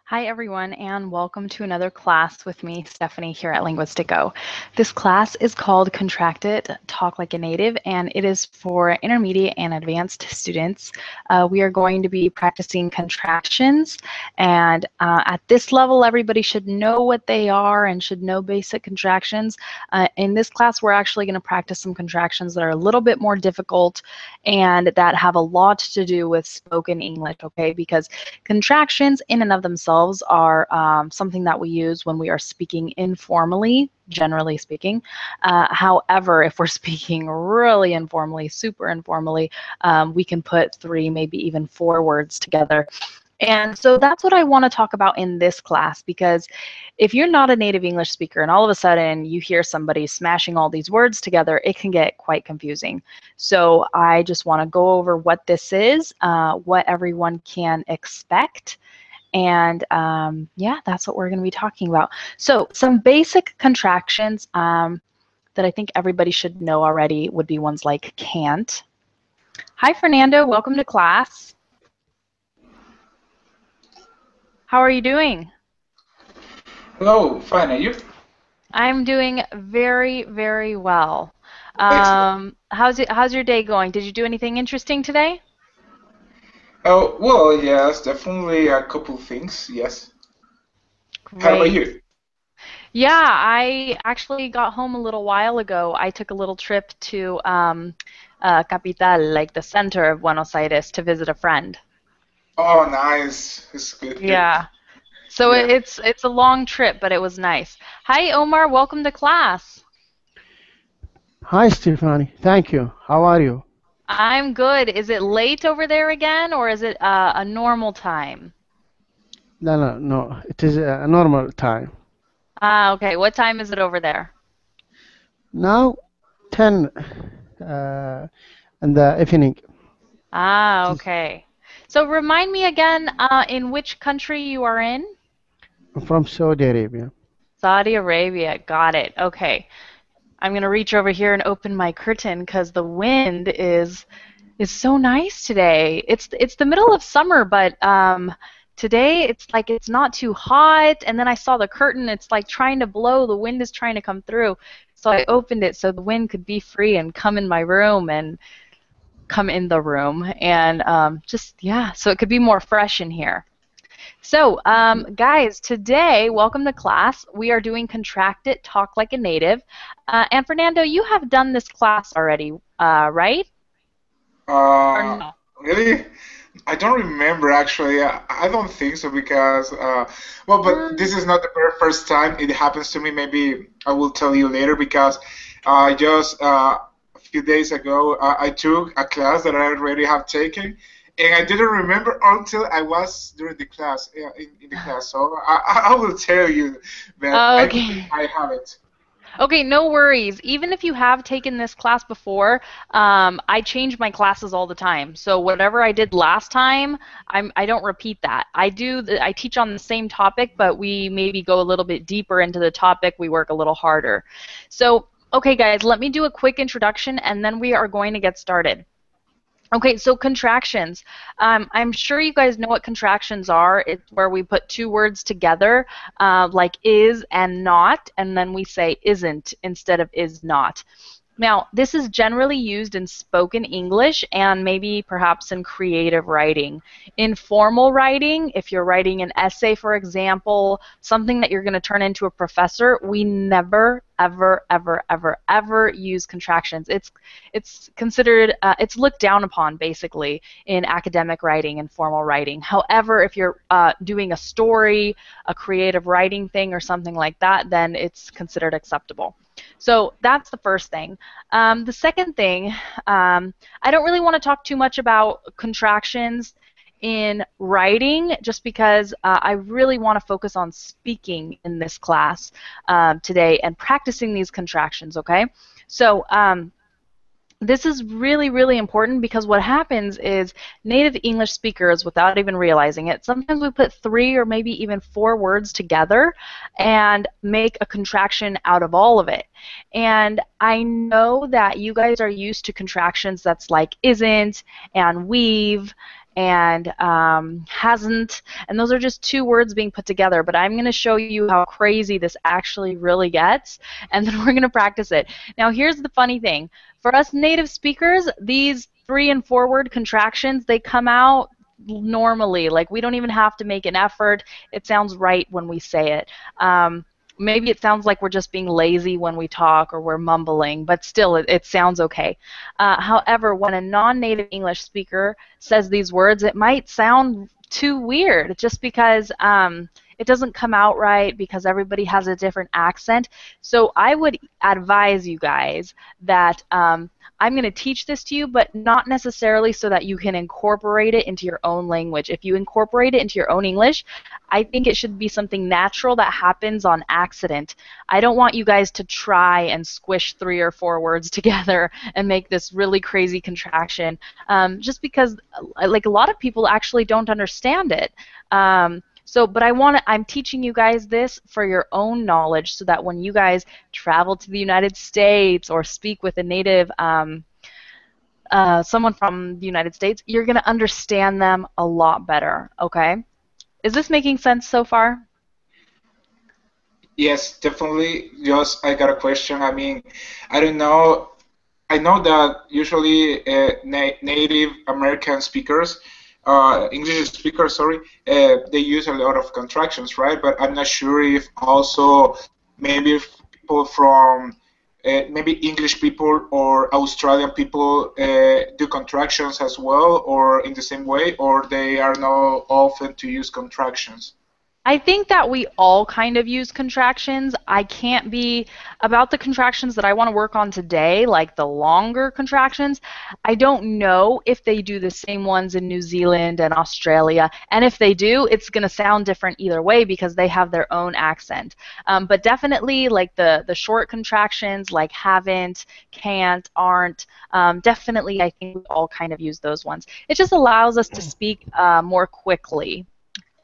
Hi everyone, and welcome to another class with me, Stephanie, here at Linguistiko. This class is called Contracted Talk Like a Native, and it is for intermediate and advanced students. We are going to be practicing contractions, and at this level, everybody should know what they are and should know basic contractions. In this class, we're actually going to practice some contractions that are a little bit more difficult and that have a lot to do with spoken English, okay? Because contractions in and of themselves are something that we use when we are speaking informally, generally speaking. However, if we're speaking really informally, super informally, we can put 3, maybe even 4 words together. And so that's what I want to talk about in this class, because if you're not a native English speaker and all of a sudden you hear somebody smashing all these words together, it can get quite confusing. So I just want to go over what this is, what everyone can expect, and yeah, that's what we're going to be talking about. So some basic contractions that I think everybody should know already would be ones like can't. Hi, Fernando. Welcome to class. How are you doing? Hello, fine, are you? I'm doing very, very well. Excellent. How's your day going? Did you do anything interesting today? Oh, well, yes, definitely a couple things, yes. How about Great. you? Yeah, I actually got home a little while ago. I took a little trip to Capital, like the center of Buenos Aires, to visit a friend. Oh, nice. It's good, good. Yeah. So Yeah. it's a long trip, but it was nice. Hi, Omar. Welcome to class. Hi, Stefani. Thank you. How are you? I'm good. Is it late over there again, or is it a normal time? No, no, no. It is a normal time. Ah, okay. What time is it over there? Now, 10 uh, in the evening. Ah, okay. So remind me again, in which country you are in? I'm from Saudi Arabia. Saudi Arabia. Got it. Okay. I'm gonna reach over here and open my curtain because the wind is so nice today. It's the middle of summer, but today it's like it's not too hot. And then I saw the curtain. It's like trying to blow. The wind is trying to come through. So I opened it so the wind could be free and come in my room and come in the room and just yeah, so it could be more fresh in here. So, guys, today, welcome to class. We are doing Contracted Talk Like a Native. And Fernando, you have done this class already, right? Or Uh, no? really? I don't remember actually. I don't think so because, well, but Mm, this is not the very first time it happens to me. Maybe I will tell you later because just a few days ago I took a class that I already have taken, and I didn't remember until I was during the class in the class. So I will tell you, but I think okay. I have it. Okay, no worries. Even if you have taken this class before, I change my classes all the time. So whatever I did last time, I don't repeat that. I teach on the same topic, but we maybe go a little bit deeper into the topic. We work a little harder. So, okay, guys, let me do a quick introduction, and then we are going to get started. Okay, so contractions. I'm sure you guys know what contractions are. It's where we put 2 words together, like is and not, and then we say isn't instead of is not. Now, this is generally used in spoken English and maybe perhaps in creative writing. In formal writing, if you're writing an essay, for example, something that you're going to turn into a professor, we never, ever, ever, ever, ever use contractions. It's considered, it's looked down upon basically in academic writing and formal writing. However, if you're doing a story, a creative writing thing, or something like that, then it's considered acceptable. So that's the first thing. The second thing, I don't really want to talk too much about contractions in writing just because I really want to focus on speaking in this class today and practicing these contractions, okay? So this is really, really important because what happens is native English speakers, without even realizing it, sometimes we put 3 or maybe even 4 words together and make a contraction out of all of it. And I know that you guys are used to contractions that's like isn't and we've and hasn't, and those are just two words being put together, but I'm going to show you how crazy this actually really gets, and then we're going to practice it. Now here's the funny thing. For us native speakers, these 3 and 4 word contractions, they come out normally. Like, we don't even have to make an effort. It sounds right when we say it. Maybe it sounds like we're just being lazy when we talk or we're mumbling, but still it sounds okay. However, when a non-native English speaker says these words, it might sound too weird just because it doesn't come out right, because everybody has a different accent. So I would advise you guys that I'm going to teach this to you, but not necessarily so that you can incorporate it into your own language. If you incorporate it into your own English, I think it should be something natural that happens on accident. I don't want you guys to try and squish 3 or 4 words together and make this really crazy contraction, just because like a lot of people actually don't understand it. But I'm teaching you guys this for your own knowledge, so that when you guys travel to the United States or speak with a native, someone from the United States, you're going to understand them a lot better, okay? Is this making sense so far? Yes, definitely. Just I got a question. I mean, I don't know. I know that usually Native American speakers, English speakers, sorry, they use a lot of contractions, right? But I'm not sure if also maybe if people from maybe English people or Australian people do contractions as well, or in the same way, or they are not often to use contractions. I think that we all kind of use contractions. I can't be about the contractions that I want to work on today, like the longer contractions. I don't know if they do the same ones in New Zealand and Australia, and if they do, it's going to sound different either way because they have their own accent. But definitely, like the short contractions, like haven't, can't, aren't, definitely I think we all kind of use those ones. It just allows us to speak more quickly.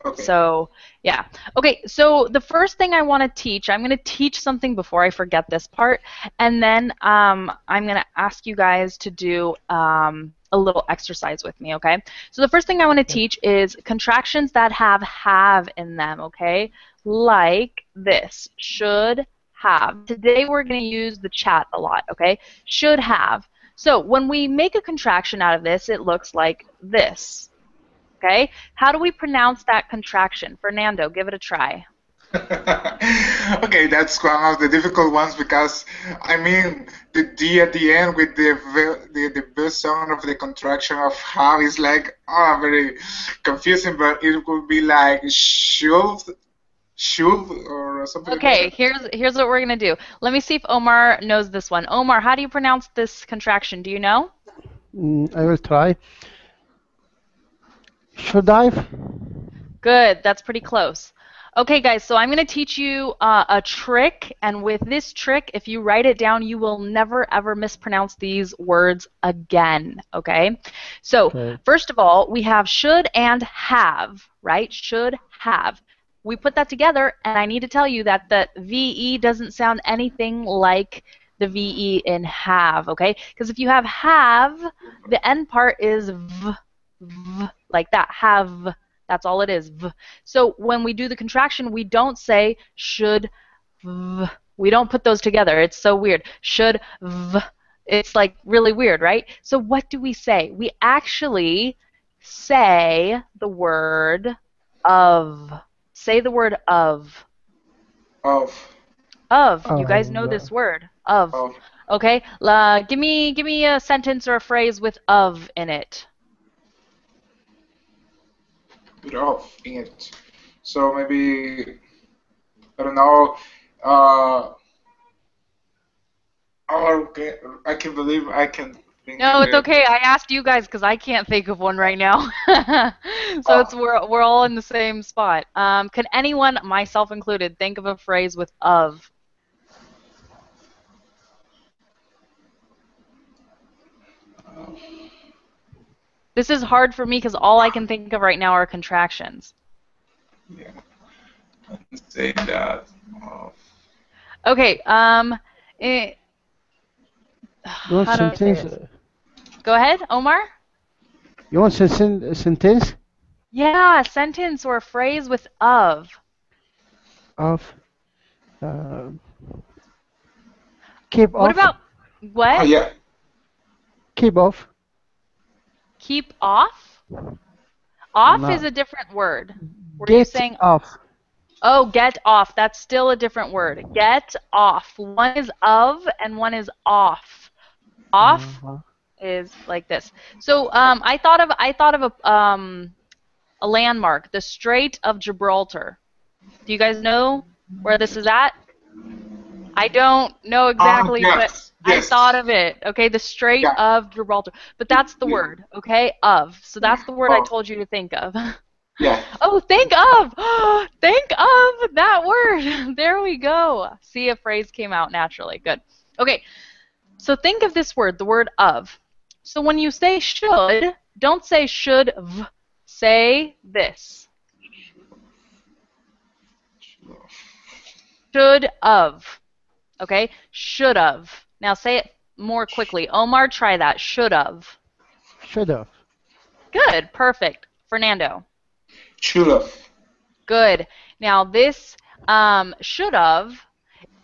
Okay. So, yeah. Okay, so the first thing I want to teach, I'm going to teach something before I forget this part, and then I'm going to ask you guys to do a little exercise with me, okay? So the first thing I want to teach is contractions that have in them, okay? Like this, should have. Today we're going to use the chat a lot, okay? Should have. So when we make a contraction out of this, it looks like this. Okay? How do we pronounce that contraction? Fernando, give it a try. Okay, that's one of the difficult ones because I mean the D at the end with the best sound of the contraction of have is like very confusing, but it would be like should or something like Okay, that. here's what we're gonna do. Let me see if Omar knows this one. Omar, how do you pronounce this contraction? Do you know? I will try. Should dive? Good, that's pretty close. Okay, guys, so I'm going to teach you a trick, and with this trick, if you write it down, you will never ever mispronounce these words again, okay? So, Okay. first of all, we have should and have, right? Should have. We put that together, and I need to tell you that the VE doesn't sound anything like the VE in have, okay? Because if you have, the end part is v, like that, have. That's all it is. V. So when we do the contraction, we don't say should v. We don't put those together. It's so weird. Should v. It's like really weird, right? So what do we say? We actually say the word of. Say the word of. Of Of. You guys know this word. Of. of Okay. Give me a sentence or a phrase with of in it. with of in it. So maybe I don't know. Uh, okay, I can believe I can think No, in it's the. okay. I asked you guys because I can't think of one right now. So Uh, it's we're all in the same spot. Can anyone, myself included, think of a phrase with of? This is hard for me because all I can think of right now are contractions. yeah, I can say that. Uh, Okay. Eh, One how do I say sentence. this? Go ahead, Omar. You want a sentence Yeah, a sentence or a phrase with of. of uh, keep What off, about what? Yeah. keep off? Keep off? Off is No, a different word. Were you get saying, off. oh, get off? That's still a different word. Get off. One is of and one is off. Off Uh-huh. is like this. So I thought of a landmark, the Strait of Gibraltar. Do you guys know where this is at? I don't know exactly, but Yes. I Yes. thought of it. Okay, the Strait Yeah. of Gibraltar. But that's the Yeah. word, okay? Of. So Yeah. that's the word I Oh. told you to think of. Yeah. Oh, think of! Think of that word. There we go. See, a phrase came out naturally. Good. Okay, so think of this word, the word of. So when you say should, don't say should v. Say this. Should of. Okay? Should of. Now say it more quickly. Omar, try that. Should of. Shut off. Good. Perfect. Fernando. Should have. Good. Now this should have,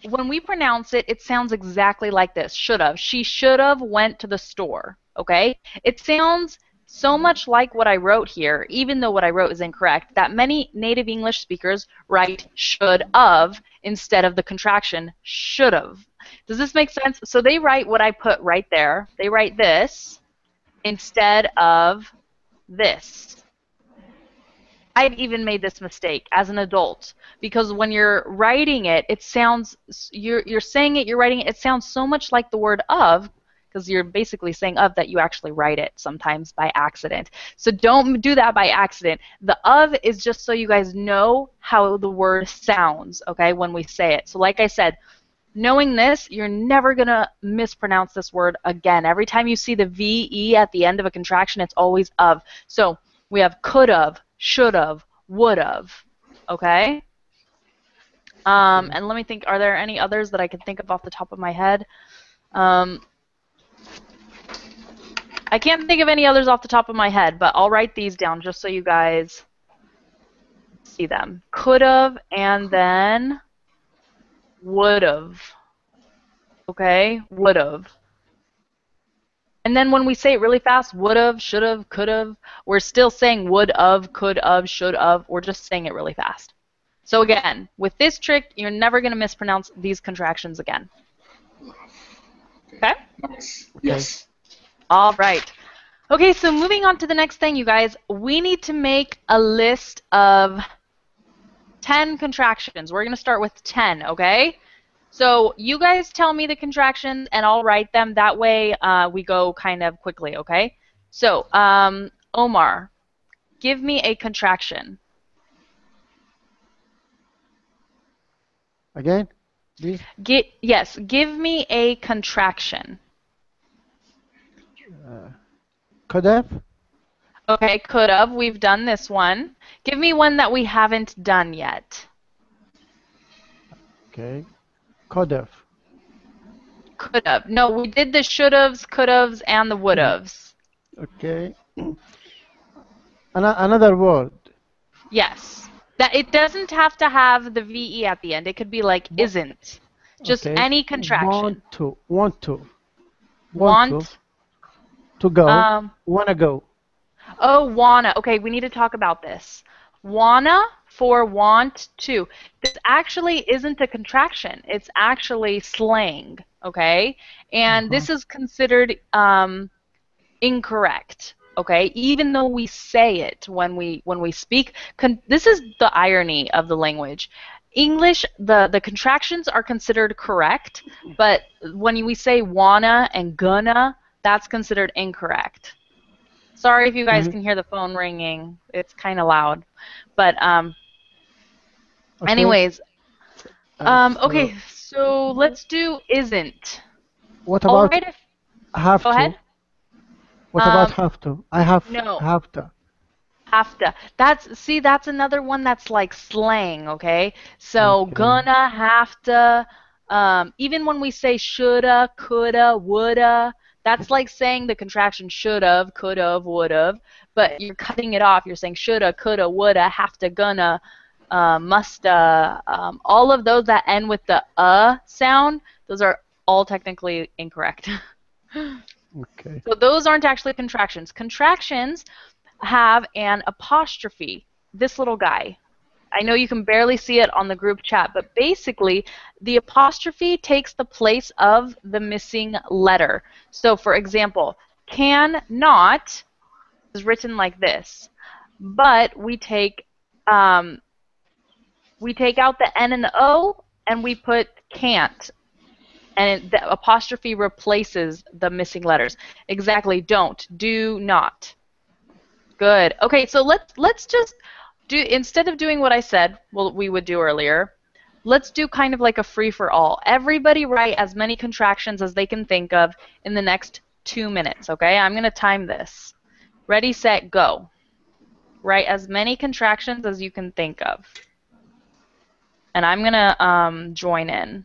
when we pronounce it, it sounds exactly like this. Should have. She should have went to the store. Okay? It sounds so much like what I wrote here, even though what I wrote is incorrect, that many native English speakers write should of instead of the contraction should have. Does this make sense? So they write what I put right there. They write this instead of this. I've even made this mistake as an adult because when you're writing it, it sounds you're saying it, you're writing it, it sounds so much like the word of because you're basically saying of that you actually write it sometimes by accident. So don't do that by accident. The of is just so you guys know how the word sounds, okay, when we say it. So like I said, knowing this, you're never going to mispronounce this word again. Every time you see the VE at the end of a contraction, it's always of. So we have could have, should have, would have. Okay? And let me think, are there any others that I can think of off the top of my head? I can't think of any others off the top of my head, but I'll write these down just so you guys see them. Could have and then would have. Okay? Would have. And then when we say it really fast, would have, should have, could have, we're still saying would have, could have, should have. We're just saying it really fast. So again, with this trick, you're never going to mispronounce these contractions again. Okay? Nice. Okay. Yes. All right. Okay, so moving on to the next thing, you guys, we need to make a list of 10 contractions. We're going to start with 10, okay? So you guys tell me the contractions and I'll write them. That way we go kind of quickly, okay? So, Omar, give me a contraction. Again, please. Yes, give me a contraction. Could have. Okay, could have. We've done this one. Give me one that we haven't done yet. Okay. Could have. Could have. No, we did the should haves, could haves, and the would haves. Okay. Another word. Yes. That it doesn't have to have the VE at the end. It could be like isn't. Just Okay. any contraction. Want to. Want. To go. Wanna go. Oh, wanna. Okay, we need to talk about this. Wanna for want to. This actually isn't a contraction. It's actually slang, okay? And this is considered incorrect, okay? Even though we say it when we speak. This is the irony of the language. English, the contractions are considered correct, but when we say wanna and gonna, that's considered incorrect. Sorry if you guys can hear the phone ringing. It's kind of loud. But Okay. anyways, So okay, so let's do isn't. what All about right, have go to? ahead. What about have to? I have No, have to. have to. That's another one that's like slang, okay? So Okay. gonna, have to, even when we say shoulda, coulda, woulda, That's like saying the contraction should have, could have, would have, but you're cutting it off. You're saying shoulda, coulda, woulda, have to, gonna, musta. All of those that end with the sound, those are all technically incorrect. Okay. So those aren't actually contractions. Contractions have an apostrophe. This little guy. I know you can barely see it on the group chat, but basically the apostrophe takes the place of the missing letter. So for example, can not is written like this, but we take out the N and the O and we put can't, and the apostrophe replaces the missing letters. Exactly. Don't. Do not. Good. Okay, so let's just do, instead of doing what I said, well, we would do earlier, let's do kind of like a free-for-all. Everybody write as many contractions as they can think of in the next 2 minutes, okay? I'm going to time this. Ready, set, go. Write as many contractions as you can think of. And I'm going to join in.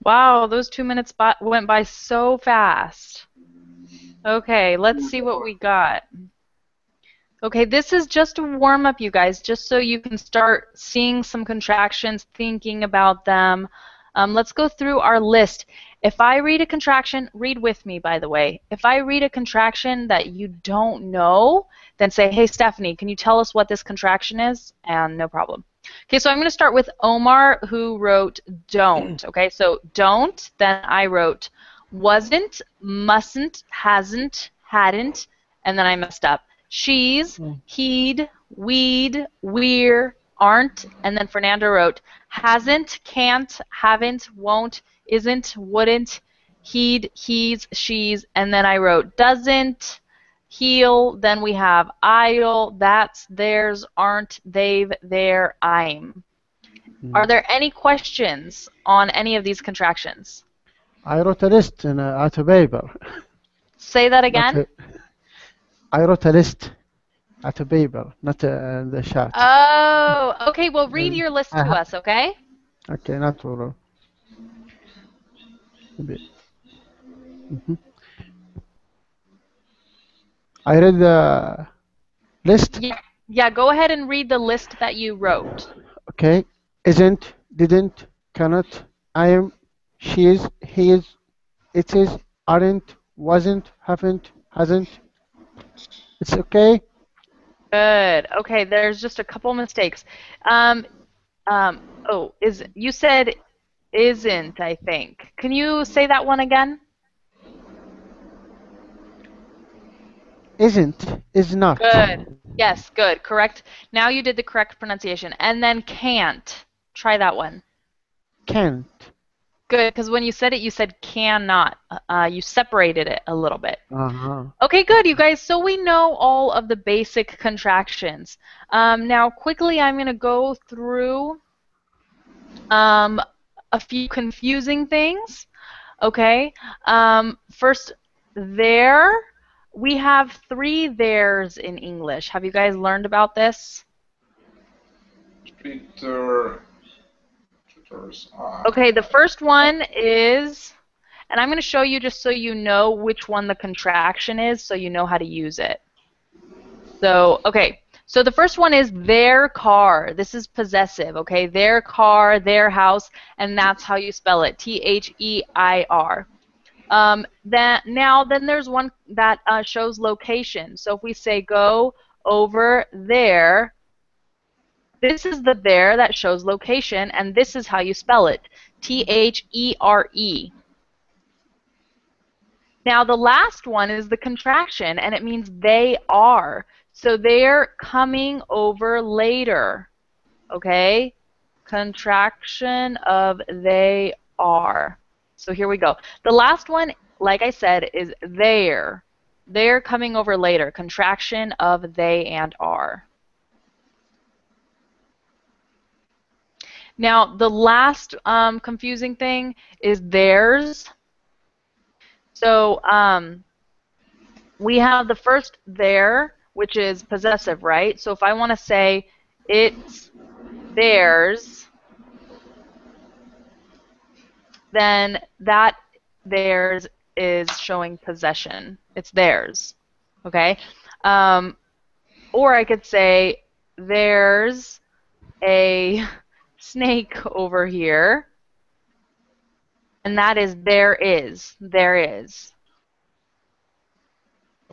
Wow, those 2 minutes went by so fast. Okay, let's see what we got. Okay, this is just a warm-up, you guys, just so you can start seeing some contractions, thinking about them. Let's go through our list. If I read a contraction, read with me, by the way. If I read a contraction that you don't know, then say, hey, Stephanie, can you tell us what this contraction is? And no problem. Okay, so I'm going to start with Omar, who wrote don't. Okay, so don't, then I wrote wasn't, mustn't, hasn't, hadn't, and then I messed up. She's, he'd, we'd, we're, aren't, and then Fernando wrote hasn't, can't, haven't, won't, isn't, wouldn't, he'd, he's, she's, and then I wrote doesn't, he'll, then we have I'll, that's, theirs, aren't, they've, their, I'm. Are there any questions on any of these contractions? I wrote a list out of paper. Say that again? I wrote a list out of paper, not in the chat. Oh, okay. Well, read your list to us, okay? Okay, not problem. I read the list. Yeah, go ahead and read the list that you wrote. Okay. Isn't, didn't, cannot, I am, she is, he is, it is, aren't, wasn't, haven't, hasn't. It's okay? Good. Okay, there's just a couple mistakes. You said Isn't, I think. Can you say that one again? Isn't, is not. Good. Yes, good. Correct. Now you did the correct pronunciation. And then can't. Try that one. Can't. Good, because when you said it, you said cannot. You separated it a little bit. Uh-huh. Okay, good, you guys. So we know all of the basic contractions. Now, quickly, I'm going to go through a few confusing things. Okay. First, there. We have 3 theirs in English. Have you guys learned about this? Peter, tutors, Okay, the first one is, and I'm going to show you just so you know which one the contraction is, so you know how to use it. So, okay. So the first one is their car. This is possessive, okay? Their car, their house, and that's how you spell it. T-H-E-I-R. Then there's one that shows location. So if we say go over there, this is the there that shows location, and this is how you spell it. T-H-E-R-E. Now the last one is the contraction, and it means they are. So they're coming over later. Okay? Contraction of they are. So here we go. The last one, like I said, is there. They're coming over later. Contraction of they and are. Now, the last confusing thing is theirs. So we have the first there, which is possessive, right? So if I want to say it's theirs, then that theirs is showing possession. It's theirs, okay? Or I could say there's a snake over here, and that is there is. There is.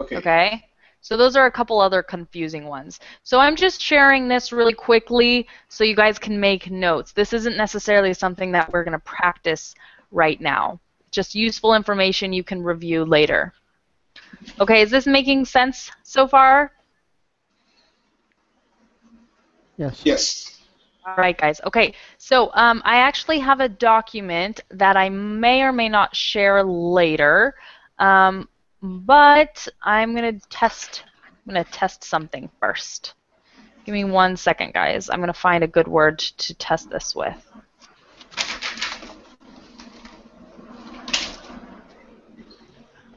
Okay. Okay? So those are a couple other confusing ones. So I'm just sharing this really quickly so you guys can make notes. This isn't necessarily something that we're going to practice right now. Just useful information you can review later. Okay, is this making sense so far? Yes. Yes. All right, guys. Okay, so I actually have a document that I may or may not share later, but I'm gonna test something first. Give me 1 second, guys. I'm gonna find a good word to test this with.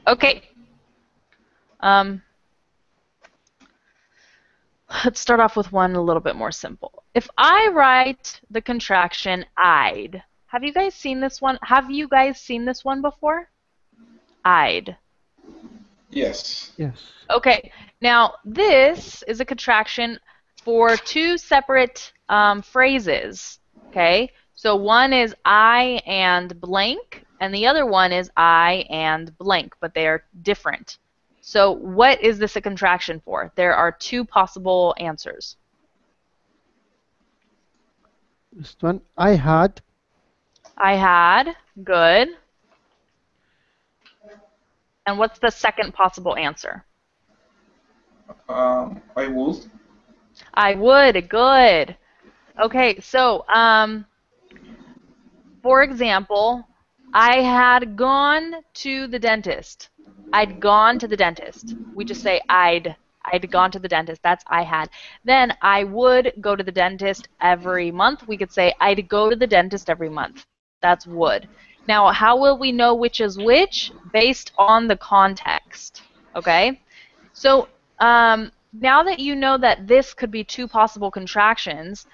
Okay. Let's start off with one a little bit more simple. If I write the contraction I'd, have you guys seen this one? Have you guys seen this one before? I'd. Yes. Yes. Okay, now this is a contraction for 2 separate phrases. Okay, so one is I and blank, and the other one is I and blank, but they are different. So what is this a contraction for? There are 2 possible answers. This one, I had. I had, good. And what's the second possible answer? I would. I would, good. Okay, so for example, I had gone to the dentist. I'd gone to the dentist. We just say I'd gone to the dentist. That's I had. Then I would go to the dentist every month. We could say I'd go to the dentist every month. That's would. Now, how will we know which is which? Based on the context. Okay? So now that you know that this could be 2 possible contractions,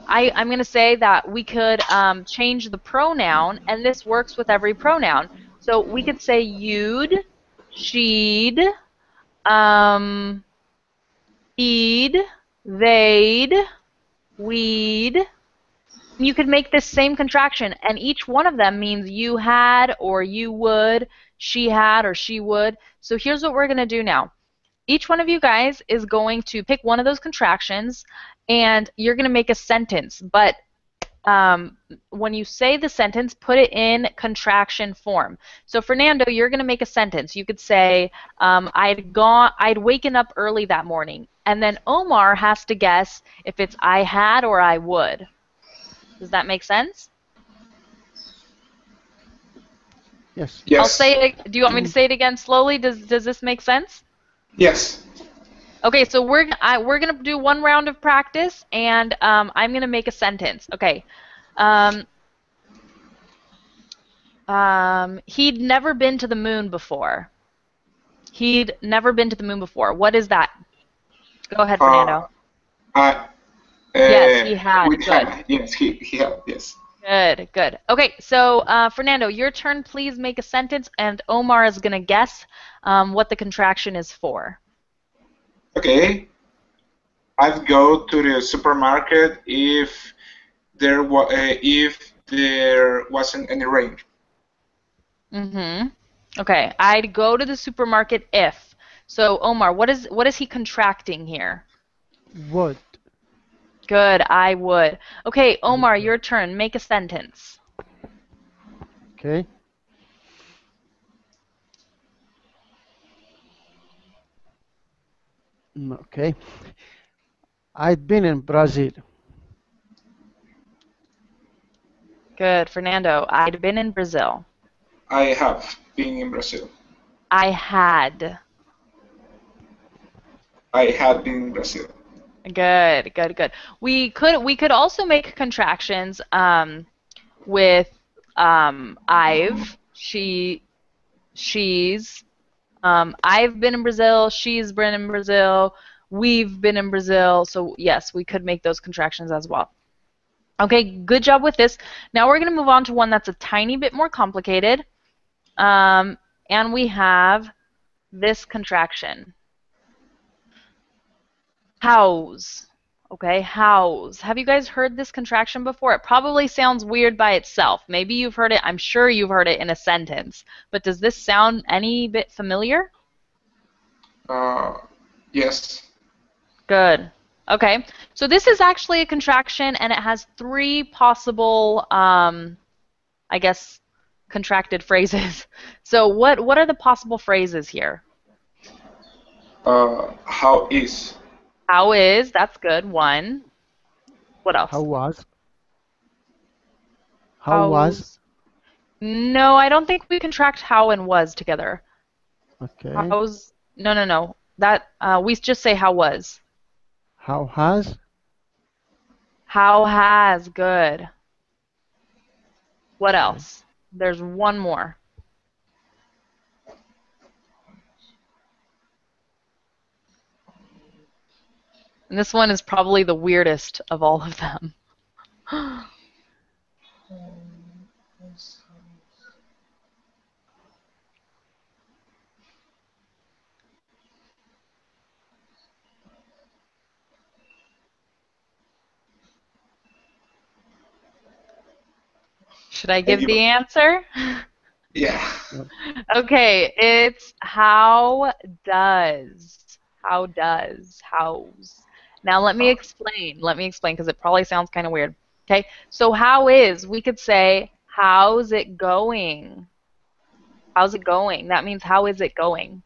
I'm going to say that we could change the pronoun, and this works with every pronoun. So we could say you'd, she'd, he'd, they'd, we'd. You could make this same contraction, and each one of them means you had or you would, she had or she would. So here's what we're going to do now. Each one of you guys is going to pick one of those contractions, and you're going to make a sentence. But when you say the sentence, put it in contraction form. So Fernando, you're going to make a sentence. You could say, I'd waken up early that morning. And then Omar has to guess if it's I had or I would. Does that make sense? Yes. I'll Yes. say it. Do you want me to say it again slowly? Does this make sense? Yes. Okay, so we're gonna do one round of practice, and I'm gonna make a sentence. Okay. Um, he'd never been to the moon before. He'd never been to the moon before. What is that? Go ahead, Uh, Fernando. I Yes, he had. we Good. had. Yes, he had. Yes. Good, good. Okay, so Fernando, your turn. Please make a sentence, and Omar is gonna guess what the contraction is for. Okay. I'd go to the supermarket if there wasn't any rain. Mm-hmm. Okay, I'd go to the supermarket if. So Omar, what is he contracting here? Would. Good, I would. Okay, I Omar, would. your turn. Make a sentence. Okay. Okay. I'd been in Brazil. Good, Fernando. I'd been in Brazil. I have been in Brazil. I had. I had been in Brazil. Good, good, good. We could also make contractions with I've, she's. I've been in Brazil. She's been in Brazil. We've been in Brazil. So yes, we could make those contractions as well. Okay, good job with this. Now we're going to move on to one that's a tiny bit more complicated. And we have this contraction. House. Okay, house. Have you guys heard this contraction before? It probably sounds weird by itself. Maybe you've heard it. I'm sure you've heard it in a sentence. But does this sound any bit familiar? Uh, yes. Good. Okay. So this is actually a contraction, and it has three possible, I guess, contracted phrases. So what are the possible phrases here? How is? How is? That's good. One. What How else? was? How was? How's? No, I don't think we contract how and was together. Okay. How's? No, no, no. That we just say how was. How has? How has? Good. What Okay. else? There's one more. And this one is probably the weirdest of all of them. Should I And give you, the answer? yeah. No. Okay, it's how does. How does. How's. Now let me Uh, explain. Let me explain because it probably sounds kind of weird. Okay, so how is, we could say, how's it going? How's it going? That means how is it going?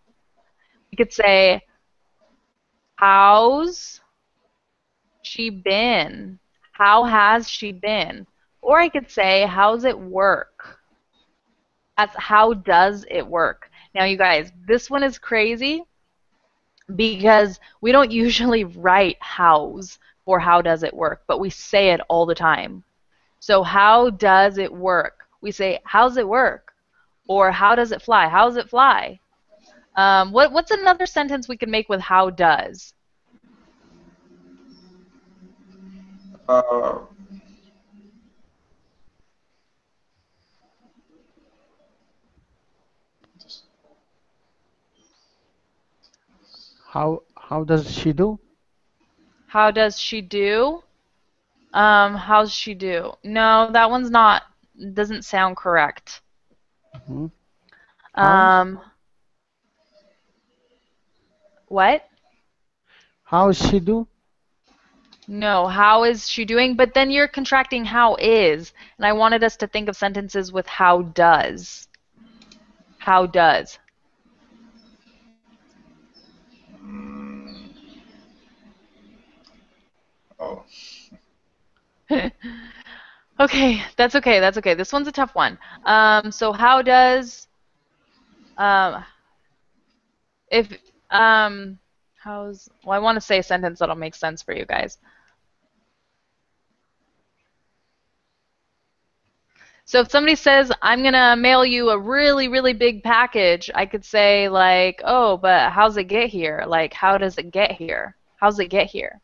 We could say, how's she been? How has she been? Or I could say, how's it work? That's how does it work? Now, you guys, this one is crazy because we don't usually write hows for how does it work, but we say it all the time. So how does it work? We say, how's it work? Or how does it fly? How's it fly? What's another sentence we can make with how does? uh, How does she do? How does she do? How's she do? No, that one's not, doesn't sound correct. Hmm. How's Um, what? how's she do? No, how is she doing? But then you're contracting how is, and I wanted us to think of sentences with how does. How does. Mm, oh, Okay, that's okay, that's okay. This one's a tough one. So how does, um, if, well, I want to say a sentence that'll make sense for you guys. So if somebody says, I'm going to mail you a really, really big package, I could say, like, oh, but how's it get here? Like, how does it get here? How's it get here?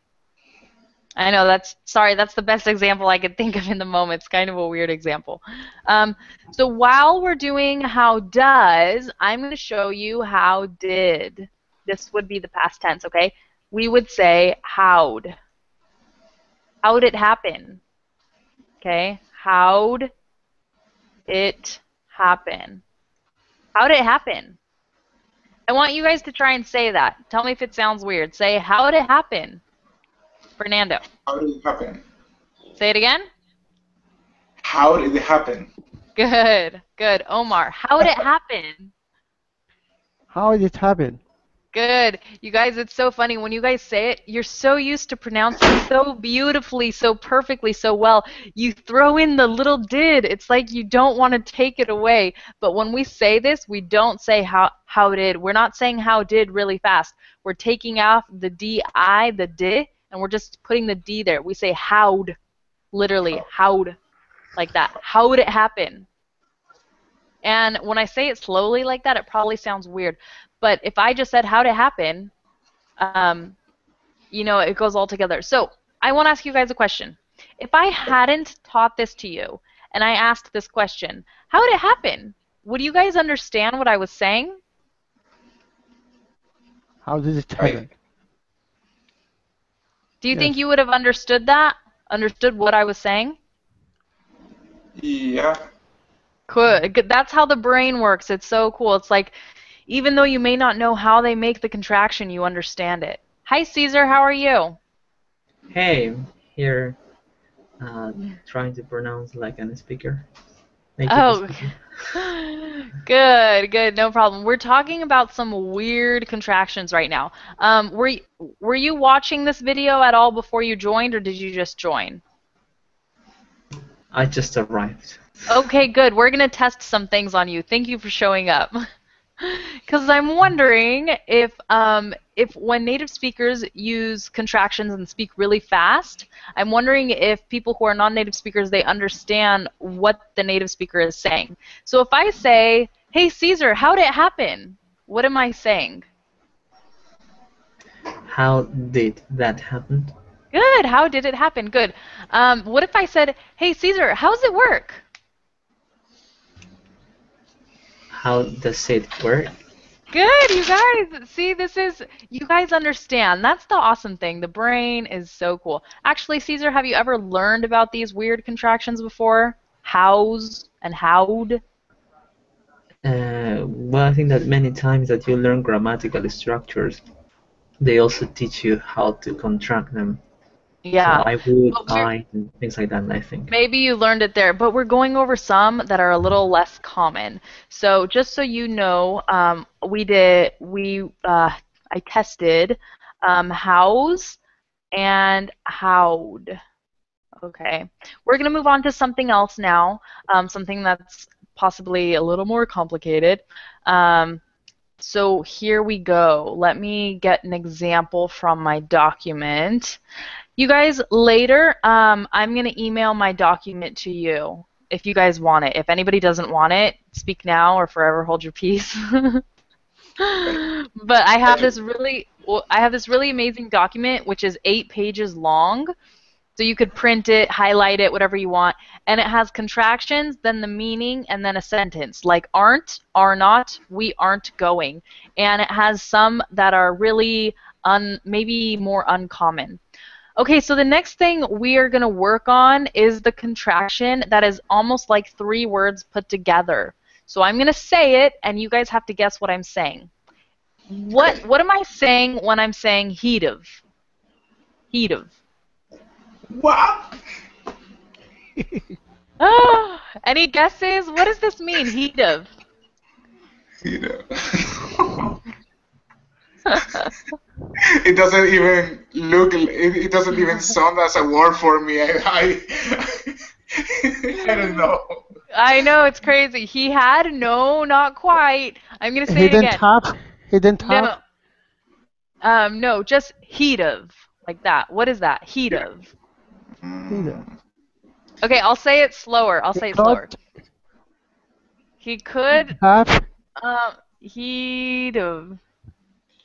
I know sorry, that's the best example I could think of in the moment. It's kind of a weird example. Um, so while we're doing how does, I'm going to show you how did. This would be the past tense, okay? We would say how'd. How'd it happen? Okay? How'd it happen? How'd it happen? I want you guys to try and say that. Tell me if it sounds weird. Say, how'd it happen? Fernando. how did it happen? Say it again. How did it happen? Good, good. Omar, how'd it happen? How did it happen? Good. You guys, it's so funny. When you guys say it, you're so used to pronouncing so beautifully, so perfectly, so well. You throw in the little did. It's like you don't want to take it away. But when we say this, we don't say how did. We're not saying how did really fast. We're taking off the di, the di, and we're just putting the d there. We say how'd, literally, how'd, like that. How'd it happen? And when I say it slowly like that, it probably sounds weird. But if I just said how'd it happen, you know, it goes all together. So I want to ask you guys a question. If I hadn't taught this to you and I asked this question, how'd it happen? Would you guys understand what I was saying? How did it Right. happen? Do you think Yes. you would have understood that? Understood what I was saying? Yeah. Good. That's how the brain works. It's so cool. It's like, even though you may not know how they make the contraction, you understand it. Hi, Caesar. How are you? Hey, here trying to pronounce like a speaker, native Oh, speaker. good, good, no problem. We're talking about some weird contractions right now. Were you watching this video at all before you joined, or did you just join? I just arrived. Okay, good. We're gonna test some things on you. Thank you for showing up. Because I'm wondering if when native speakers use contractions and speak really fast, I'm wondering if people who are non-native speakers, they understand what the native speaker is saying. So if I say, hey Caesar, how did it happen? What am I saying? How did that happen? Good. How did it happen? Good. What if I said, hey Caesar, how's it work? How does it work? Good, you guys. See, you guys understand. That's the awesome thing. The brain is so cool. Actually, Caesar, have you ever learned about these weird contractions before? Hows and how'd? Well, I think that many times that you learn grammatical structures, they also teach you how to contract them. So Yeah. I would, But and things like that, I think. maybe you learned it there, but we're going over some that are a little less common. So just so you know, I tested hows and how'd. Okay. We're going to move on to something else now, something that's possibly a little more complicated. So here we go. Let me get an example from my document. You guys, later, I'm going to email my document to you if you guys want it. If anybody doesn't want it, speak now or forever hold your peace. But I have this really amazing document which is 8 pages long. So you could print it, highlight it, whatever you want. And it has contractions, then the meaning, and then a sentence. Like aren't, are not, we aren't going. And it has some that are really maybe more uncommon. Okay, so the next thing we are going to work on is the contraction that is almost like 3 words put together. So I'm going to say it, and you guys have to guess what I'm saying. Okay. What am I saying when I'm saying heat of? Heat of. What? Oh, any guesses? What does this mean? Heat of. You know. It doesn't even look. It doesn't even sound as a word for me. I don't know. I know, it's crazy. He had, no, not quite. I'm gonna say He it didn't again. have. He didn't have. No, no, just heat of, like that. What is that? Heat Yeah. of. He did. Mm, Okay, I'll say it slower. I'll He say it could slower. He could, have. heat of.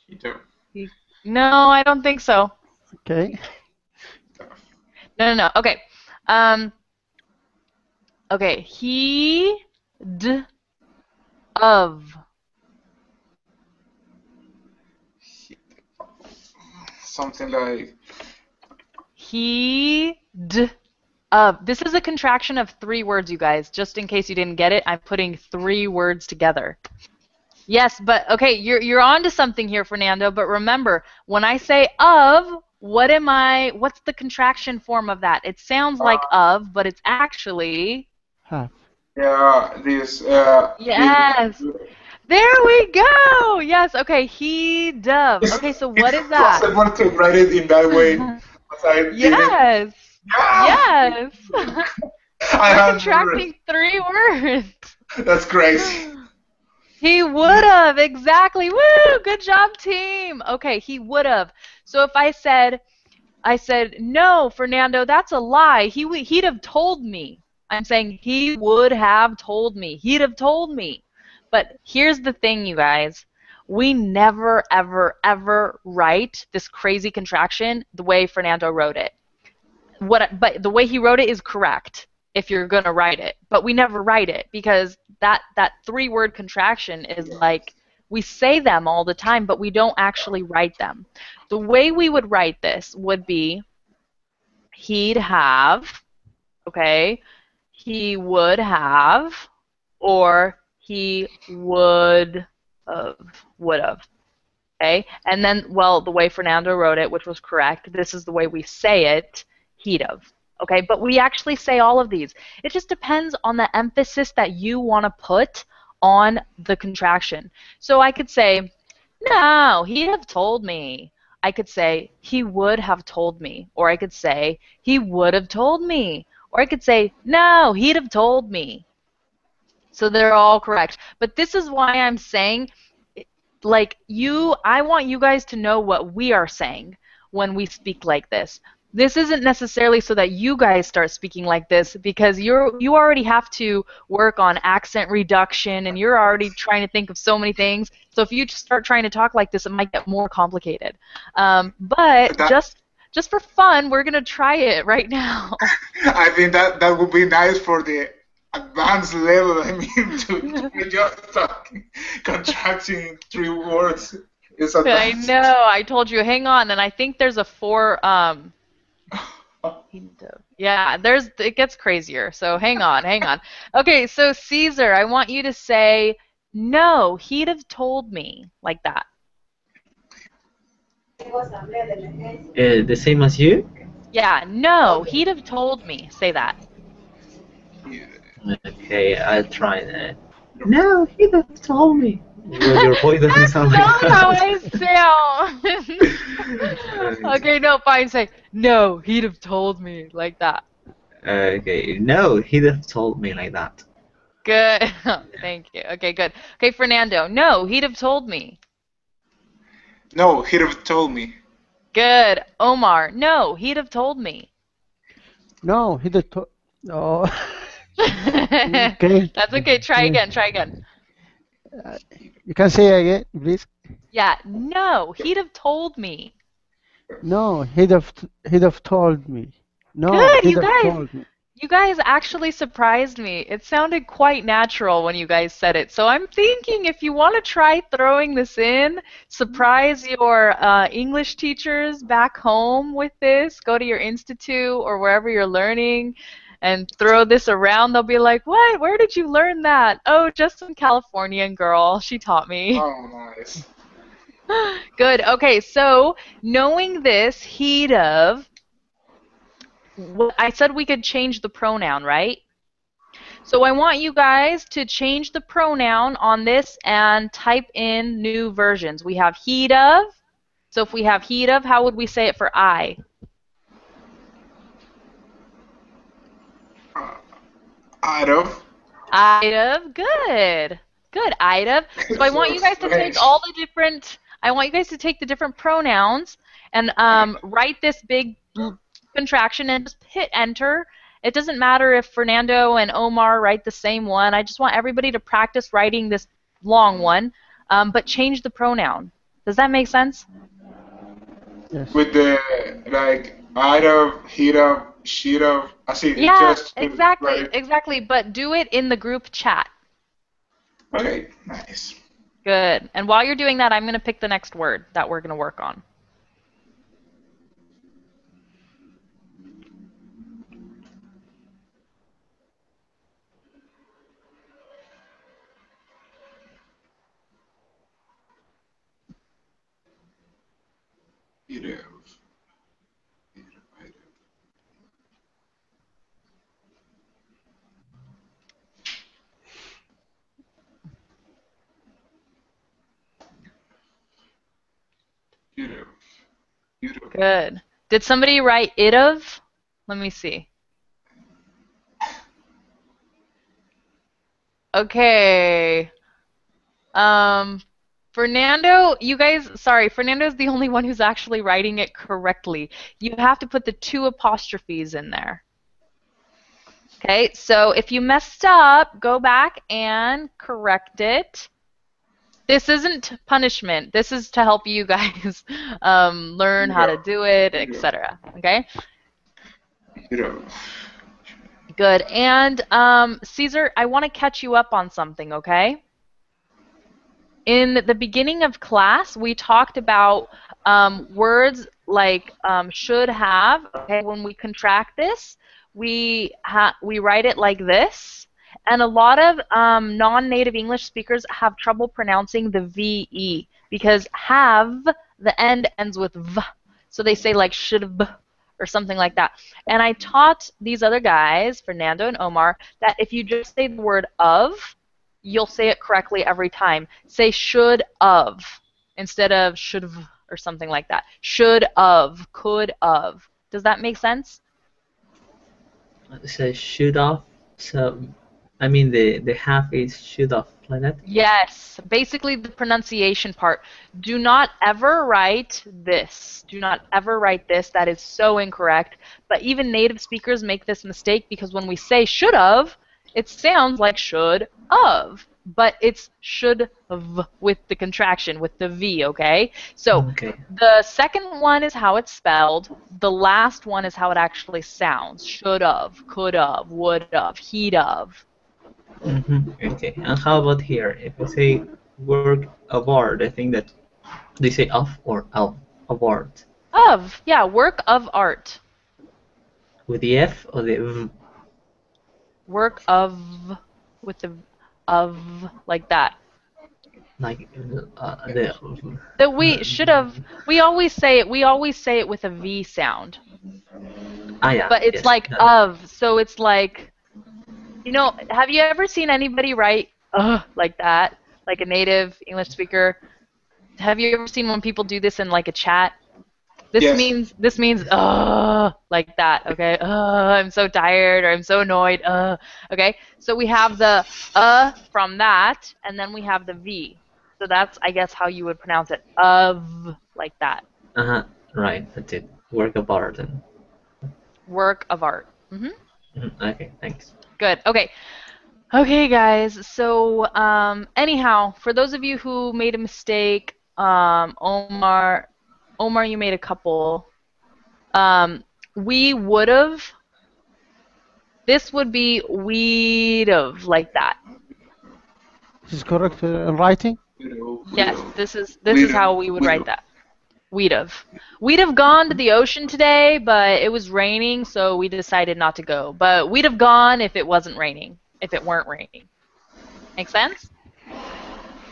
you do. He, no, I don't think so. Okay. No, no, no. Okay. Um, okay. Heed of. Something like Heed this is a contraction of 3 words, you guys. Just in case you didn't get it, I'm putting 3 words together. Yes, but okay, you're on to something here, Fernando. But remember, when I say of, what's the contraction form of that? It sounds like of, but it's actually Have. yeah. This. yes. There we go. Yes. Okay. He dove. Okay. So It's what is that? possible to write it in that way, but I didn't. Yes. Yeah. Yes. I We're have never. contracting 3 words. That's crazy. He would have, exactly. Woo! Good job, team. Okay, he would have. So if I said, no, Fernando, that's a lie. He'd have told me. I'm saying he would have told me. He'd have told me. But here's the thing, you guys. We never, ever, ever write this crazy contraction the way Fernando wrote it. But the way he wrote it is correct if you're gonna write it. But we never write it because that 3-word contraction is like we say them all the time, but we don't actually write them. The way we would write this would be he'd have, okay, he would have, or he would have. Okay, and then, well, the way Fernando wrote it, which was correct, this is the way we say it, he'd have. Okay, but we actually say all of these. It just depends on the emphasis that you want to put on the contraction. So I could say, no, he'd have told me. I could say, he would have told me. Or I could say, he would have told me. Or I could say, no, he'd have told me. So they're all correct. But this is why I'm saying, like, I want you guys to know what we are saying when we speak like this. This isn't necessarily so that you guys start speaking like this, because you already have to work on accent reduction and you're already trying to think of so many things. So if you just start trying to talk like this, it might get more complicated. But That just for fun, we're gonna try it right now. I think that would be nice for the advanced level. I mean, to be just talking, contracting 3 words is I advanced. know. I told you. Hang on, and I think there's a 4. Yeah, it gets crazier. So hang on, hang on. Okay, so Caesar, I want you to say, no, he'd have told me, like that. The same as you? Yeah, no, he'd have told me. Say that. Okay, I'll try that. No, he'd have told me. Well, your voice doesn't That's sound not like how that. I sound. Okay, no, fine. Say, no, he'd have told me, like that. Okay, no, he'd have told me like that. Good. Thank you. Okay, good. Okay, Fernando, no, he'd have told me. No, he'd have told me. Good. Omar, no, he'd have told me. No, he did. Oh. Okay. That's okay. Try Okay. again. Try again. You can say again, please. Yeah. No, he'd have told me. No, he'd have told me. No, Good, he'd you have guys. told me. You guys actually surprised me. It sounded quite natural when you guys said it. So I'm thinking if you want to try throwing this in, surprise your English teachers back home with this. Go to your institute or wherever you're learning and throw this around. They'll be like, what? Where did you learn that? Oh, just some Californian girl. She taught me. Oh, nice. Good. Okay, so knowing this, he'd have. I said we could change the pronoun, right? So I want you guys to change the pronoun on this and type in new versions. We have heat of. So if we have heat of, how would we say it for I? Out of. I'd of. Good. Good. I'd of. So I want So you guys to take strange. all the different. I want you guys to take the different pronouns and write this big contraction and just hit enter. It doesn't matter if Fernando and Omar write the same one. I just want everybody to practice writing this long one, but change the pronoun. Does that make sense? Yes. With the like out of, heat of, sheet of. I see. Yeah, Just exactly, right. exactly. But do it in the group chat. Okay, nice. Good. And while you're doing that, I'm going to pick the next word that we're going to work on. Heat of. Heat of, heat of, heat of. Good. Did somebody write it of? Let me see. Okay. Um, Fernando, you guys, sorry, Fernando's the only one who's actually writing it correctly. You have to put the 2 apostrophes in there. Okay, so if you messed up, go back and correct it. This isn't punishment. This is to help you guys learn Heat how to of. do it, Heat of. etc. Okay? Heat of. Good. And Caesar, I want to catch you up on something, okay? In the beginning of class, we talked about words like should have. Okay, when we contract this, we write it like this, and a lot of non-native English speakers have trouble pronouncing the VE because have, the end ends with v, so they say like should have or something like that. And I taught these other guys, Fernando and Omar, that if you just say the word of, you'll say it correctly every time. Say should of instead of should've or something like that. Should of, could of. Does that make sense? So should off. So I mean the half is should off like that. Yes, basically the pronunciation part. Do not ever write this. Do not ever write this. That is so incorrect. But even native speakers make this mistake because when we say should have, it sounds like should of. But it's should have with the contraction, with the V, okay? So Okay. the second one is how it's spelled. The last one is how it actually sounds. Should of, could of, would of, he'd of. Okay. And how about here? If I say work award, I think that they say off or of award Of, yeah, work of art. with the F or the V. Work of with the of like that. Like the That we should have we always say it with a V sound. yeah, But it's yes. like of, so it's like have you ever seen anybody write like that? Like a native English speaker? Have you ever seen when people do this in like a chat? Yes. This means like that, okay? I'm so tired or I'm so annoyed. Okay? So we have the from that and then we have the V. So that's I guess how you would pronounce it. Of like that. Right, that's it. Work apart and Work of art. okay, thanks. Good. Okay. Okay, guys. So anyhow, for those of you who made a mistake, Omar, you made a couple. We would have. This would be we'd have like that. This is correct in writing? Yes, this is how we would write that. We'd have. We'd have gone to the ocean today, but it was raining, so we decided not to go. But we'd have gone if it wasn't raining, if it weren't raining. Make sense?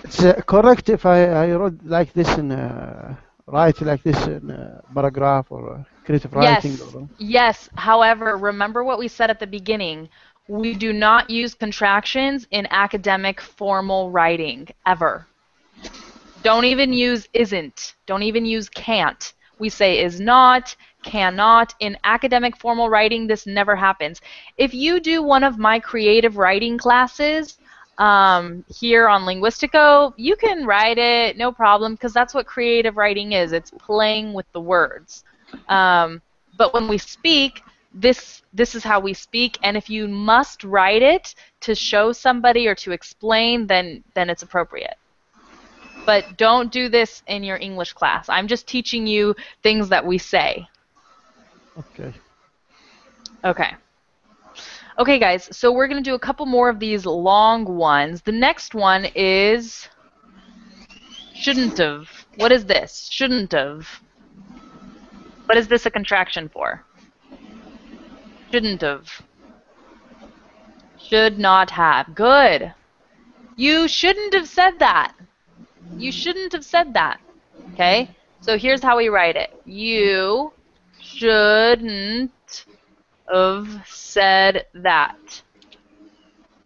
It's correct if I wrote like this in write like this in a paragraph or creative writing Yes, or yes. However, remember what we said at the beginning. We do not use contractions in academic formal writing, ever. Don't even use isn't. Don't even use can't. We say is not, cannot. In academic formal writing, this never happens. If you do one of my creative writing classes here on Linguistiko, you can write it, no problem, because that's what creative writing is. It's playing with the words. But when we speak, this is how we speak, and if you must write it to show somebody or to explain, then it's appropriate. But don't do this in your English class. I'm just teaching you things that we say. okay. Okay. Okay, guys, so we're going to do a couple more of these long ones. The next one is shouldn't have. What is this? Shouldn't have. What is this a contraction for? Shouldn't have. Should not have. Good. You shouldn't have said that. You shouldn't have said that. Okay? So here's how we write it. You shouldn't have said that.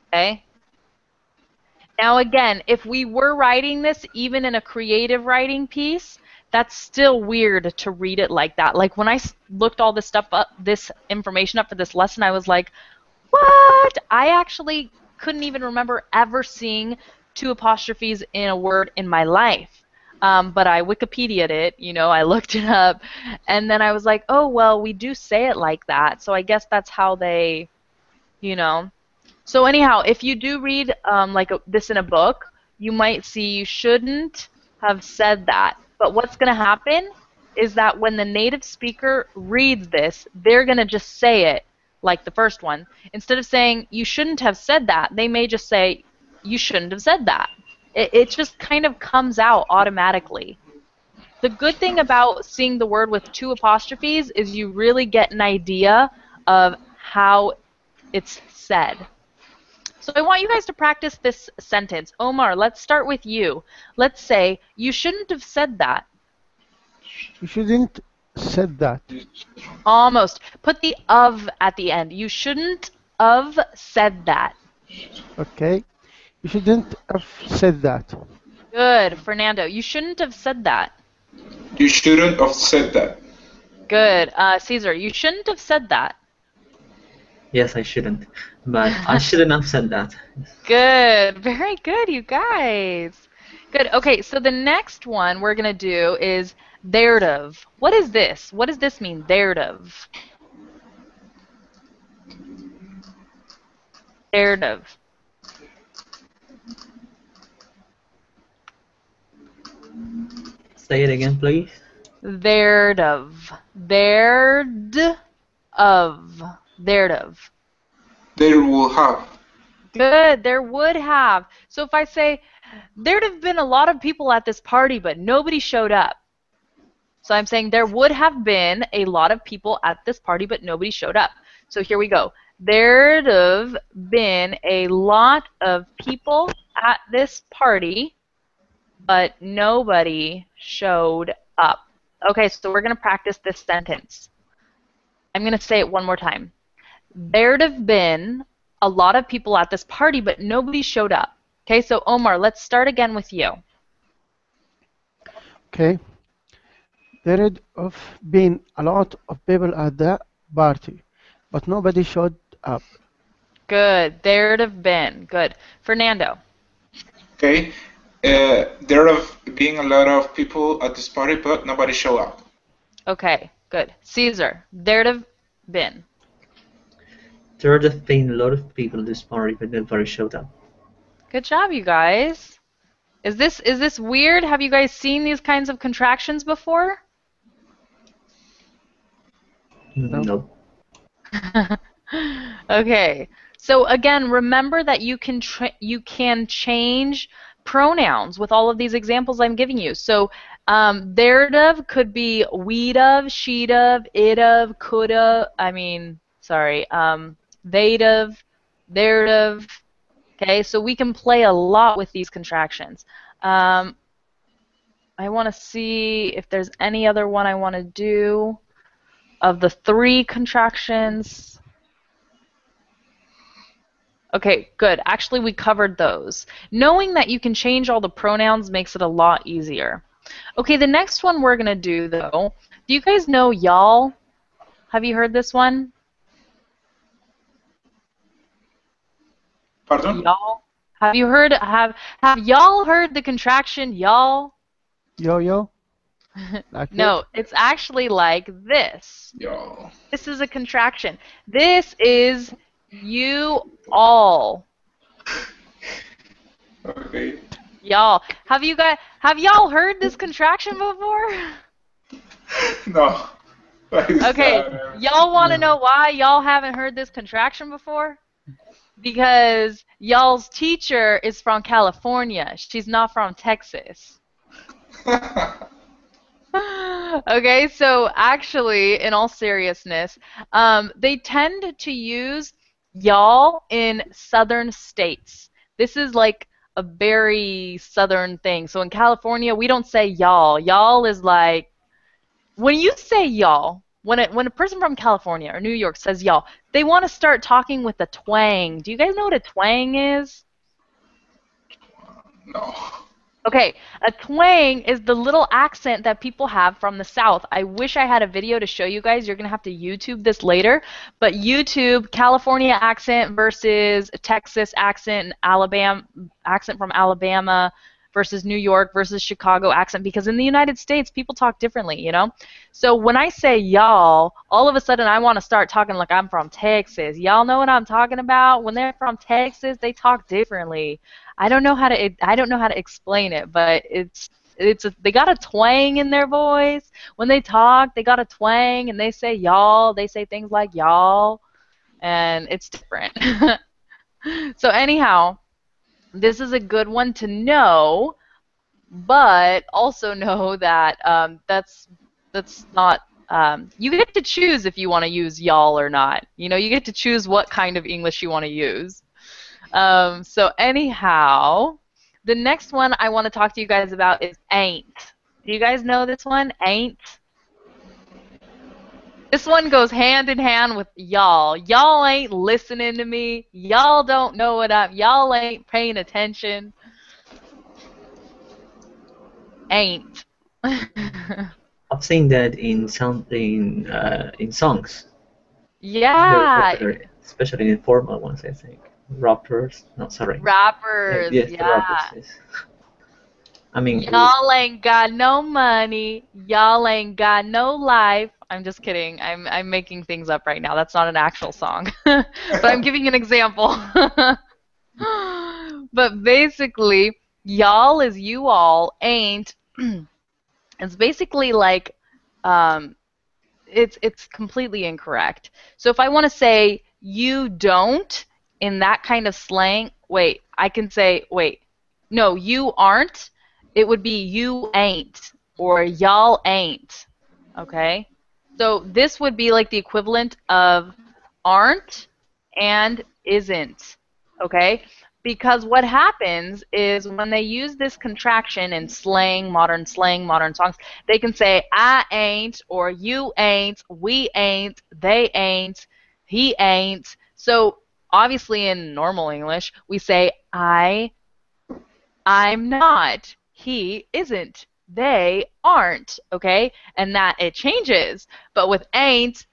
Okay? Now again, if we were writing this even in a creative writing piece, that's still weird to read it like that. Like when I looked all this stuff up, this information up for this lesson, I was like, what? I actually couldn't even remember ever seeing two apostrophes in a word in my life. But I Wikipedia'd it, I looked it up, and then I was like, oh, well, we do say it like that, so I guess that's how they, So anyhow, if you do read this in a book, you might see you shouldn't have said that. But what's going to happen is that when the native speaker reads this, they're going to just say it like the first one. Instead of saying, you shouldn't have said that, they may just say, you shouldn't have said that. It just kind of comes out automatically. The good thing about seeing the word with two apostrophes is you really get an idea of how it's said. So I want you guys to practice this sentence. Omar, let's start with you. Let's say, you shouldn't have said that. You shouldn't said that. Almost. Put the of at the end. You shouldn't have said that. Okay. You shouldn't have said that. Good. Fernando, you shouldn't have said that. You shouldn't have said that. Good. Caesar, you shouldn't have said that. Yes, I shouldn't. But I shouldn't have said that. Good. Very good, you guys. Good. Okay, so the next one we're going to do is there'd of. What is this? What does this mean, there'd of? There'd of. Say it again, please. There'd of. There'd of. There'd of. There will have. Good. There would have. So if I say, there'd have been a lot of people at this party, but nobody showed up. So I'm saying there would have been a lot of people at this party, but nobody showed up. So here we go. There'd have been a lot of people at this party, but nobody showed up. Okay, so we're going to practice this sentence. I'm going to say it one more time. There'd have been a lot of people at this party, but nobody showed up. Okay, so Omar, let's start again with you. Okay. There'd have been a lot of people at the party, but nobody showed up. Good. There'd have been. Good. Fernando. Okay. There have been a lot of people at this party, but nobody showed up. Okay, good. Caesar. There'd have been. There have been a lot of people at this party, but nobody showed up. Good job, you guys. Is this weird? Have you guys seen these kinds of contractions before? Nope. Okay. So again, remember that you can change pronouns with all of these examples I'm giving you. So there'd of could be we'd of, she'd of, it of, could of. They'd of, there'd of. Okay, so we can play a lot with these contractions. I want to see if there's any other one I want to do of the 3 contractions. Okay, good. Actually, we covered those. Knowing that you can change all the pronouns makes it a lot easier. Okay, the next one we're going to do, though, do you guys know y'all? Have you heard this one? Pardon? Y'all? Have y'all heard the contraction y'all? Yo-yo, like it. No, it's actually like this. Yo. This is a contraction. This is you all. Okay. Y'all. Have y'all heard this contraction before? No. What is Okay, that? y'all want to No. know why y'all haven't heard this contraction before? Because y'all's teacher is from California. She's not from Texas. Okay, so actually, in all seriousness, they tend to use y'all in southern states. This is like a very southern thing. So in California, we don't say y'all. Y'all is like when you say y'all, when a person from California or New York says y'all, they want to start talking with a twang. Do you guys know what a twang is? No. Okay, a twang is the little accent that people have from the South. I wish I had a video to show you guys. You're going to have to YouTube this later. But YouTube California accent versus Texas accent, Alabama accent from Alabama versus New York versus Chicago accent, because in the United States people talk differently, you know? So when I say y'all, all of a sudden I want to start talking like I'm from Texas. Y'all know what I'm talking about? When they're from Texas, they talk differently. I don't know how to explain it, but they got a twang in their voice. When they talk, they got a twang and they say y'all, they say things like y'all, and it's different. So anyhow, this is a good one to know, but also know that that's not you get to choose if you want to use y'all or not. You know, you get to choose what kind of English you want to use. So anyhow, the next one I want to talk to you guys about is ain't. Do you guys know this one? Ain't. This one goes hand in hand with y'all. Y'all ain't listening to me. Y'all don't know y'all ain't paying attention. Ain't. I've seen that in in songs. It's very Yeah. popular, especially in formal ones, I think. Rappers, no, sorry. Rappers, Yes, the yeah. rappers. Yes. I mean, Y'all ain't got no money. Y'all ain't got no life. I'm just kidding. I'm making things up right now. That's not an actual song. But I'm giving an example. But basically, y'all is you all, ain't. It's basically like um, it's completely incorrect. So if I want to say you don't in that kind of slang, wait, I can say wait, no, you aren't. It would be you ain't or y'all ain't. Okay? So this would be like the equivalent of aren't and isn't. Okay? Because what happens is when they use this contraction in slang, modern songs, they can say I ain't or you ain't, we ain't, they ain't, he ain't. So obviously in normal English, we say I'm not, he isn't, they aren't, okay? And that it changes. But with ain't,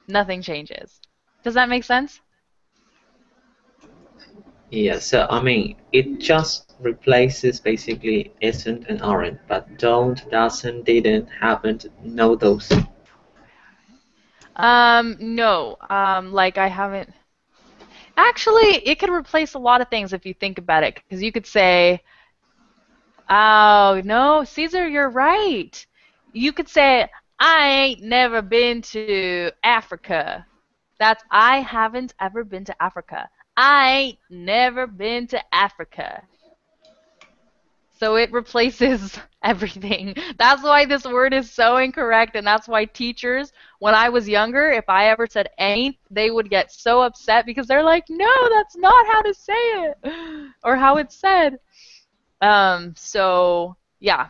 nothing changes. Does that make sense? yeah, so I mean, it just replaces basically isn't and aren't, but don't, doesn't, didn't, haven't, no those. No. Like I haven't. Actually, it could replace a lot of things if you think about it, because you could say, "Oh no, Caesar, you're right." You could say, "I ain't never been to Africa." That's I haven't ever been to Africa. I ain't never been to Africa. So it replaces everything. That's why this word is so incorrect, and that's why teachers, when I was younger, if I ever said ain't, they would get so upset because they're like, no, that's not how to say it or how it's said. So yeah,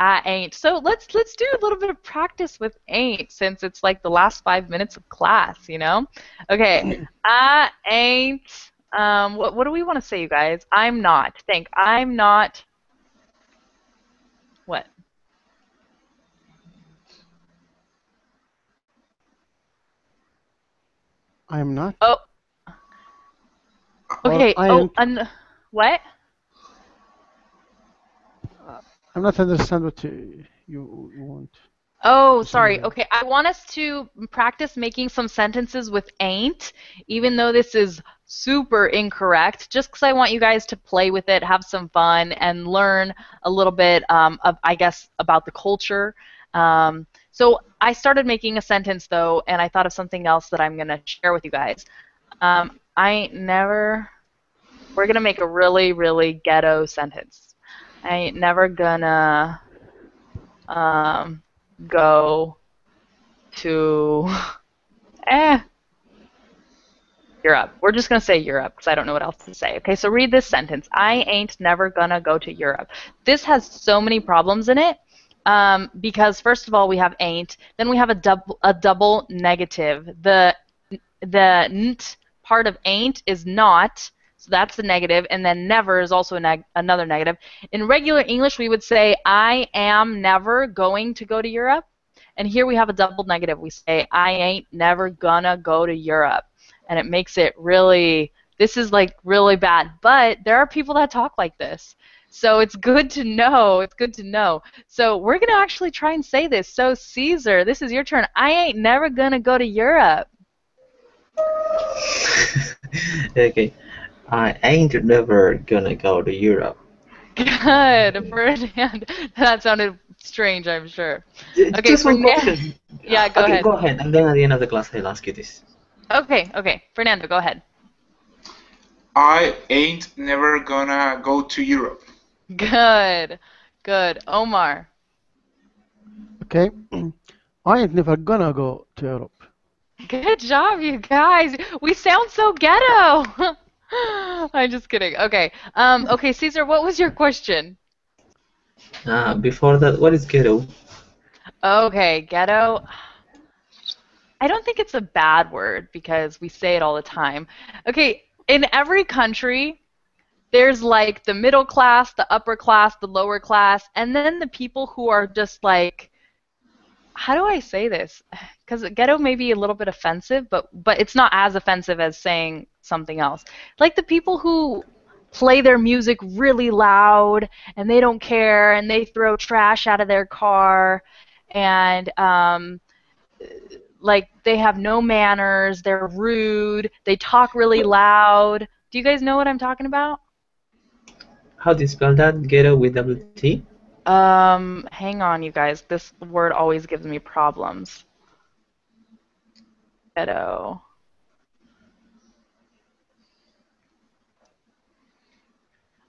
I ain't. So let's do a little bit of practice with ain't since it's like the last 5 minutes of class, you know? Okay. I ain't. What do we want to say, you guys? I'm not. Think. I'm not. What? I'm not. Oh. Or Okay. I Oh. ain't. What? I'm not understand what you want Oh, to say sorry. there. Okay, I want us to practice making some sentences with ain't, even though this is super incorrect, just because I want you guys to play with it, have some fun, and learn a little bit of, I guess, about the culture. So I started making a sentence, though, and I thought of something else that I'm going to share with you guys. I ain't never, we're going to make a really, really ghetto sentence. I ain't never gonna um, go to eh, Europe. We're just going to say Europe because I don't know what else to say. Okay, so read this sentence. I ain't never gonna go to Europe. This has so many problems in it because first of all we have ain't, then we have a double negative. The nt part of ain't is not, so that's the negative, and then never is also another negative. In regular English, we would say, I am never going to go to Europe. And here we have a double negative. We say, I ain't never gonna go to Europe. And it makes it really, this is like really bad. But there are people that talk like this. So it's good to know. It's good to know. So we're going to actually try and say this. So, Caesar, this is your turn. I ain't never going to go to Europe. Okay. I ain't never gonna go to Europe. Good, Ferdinand. That sounded strange, I'm sure. Okay, Just one Fernando. question. Yeah, go Okay, ahead. go ahead, and then at the end of the class, I'll ask you this. Okay. Fernando, go ahead. I ain't never gonna go to Europe. Good. Omar. Okay. I ain't never gonna go to Europe. Good job, you guys. We sound so ghetto. I'm just kidding. Okay. Okay, Caesar, what was your question? Before that, what is ghetto? Okay, ghetto. I don't think it's a bad word because we say it all the time. Okay, in every country, there's like the middle class, the upper class, the lower class, and then the people who are just like, how do I say this? Because ghetto may be a little bit offensive, but it's not as offensive as saying something else. Like the people who play their music really loud and they don't care and they throw trash out of their car and like they have no manners, they're rude, they talk really loud. Do you guys know what I'm talking about? How do you spell that? Ghetto with double T? Hang on, you guys. This word always gives me problems. Ghetto.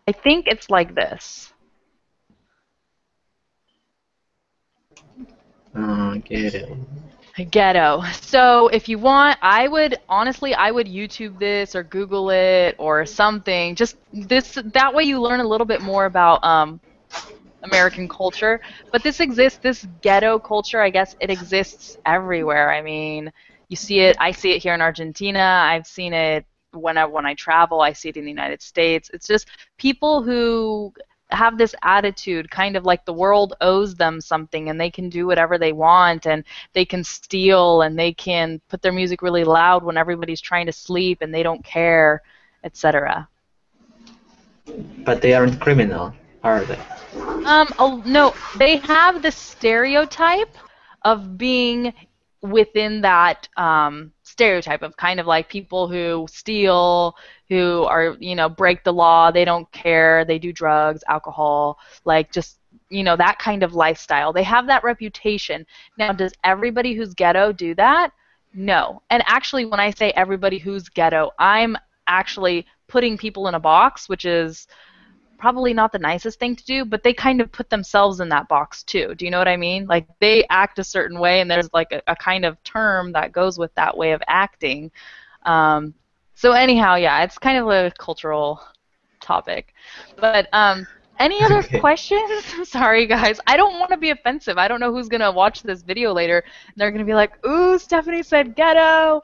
I think it's like this. Ghetto. Ghetto. So if you want, I would YouTube this or Google it or something. Just this, that way you learn a little bit more about American culture. But this ghetto culture, I guess it exists everywhere. I mean, you see it, I see it here in Argentina. I've seen it when I travel. I see it in the United States. It's just people who have this attitude, kind of like the world owes them something and they can do whatever they want and they can steal and they can put their music really loud when everybody's trying to sleep and they don't care, etc. But they aren't criminal, are they? Oh, no, they have the stereotype of being within that stereotype of kind of like people who steal, who are, break the law, they don't care, they do drugs, alcohol, like just, that kind of lifestyle. They have that reputation. Now, does everybody who's ghetto do that? No. And actually, when I say everybody who's ghetto, I'm actually putting people in a box, which is probably not the nicest thing to do, but they kind of put themselves in that box too. Do you know what I mean? Like they act a certain way, and there's like a kind of term that goes with that way of acting. So anyhow, yeah, it's kind of a cultural topic. But Any other Okay. questions? Sorry, guys. I don't want to be offensive. I don't know who's gonna watch this video later. They're gonna be like, "Ooh, Stephanie said ghetto,"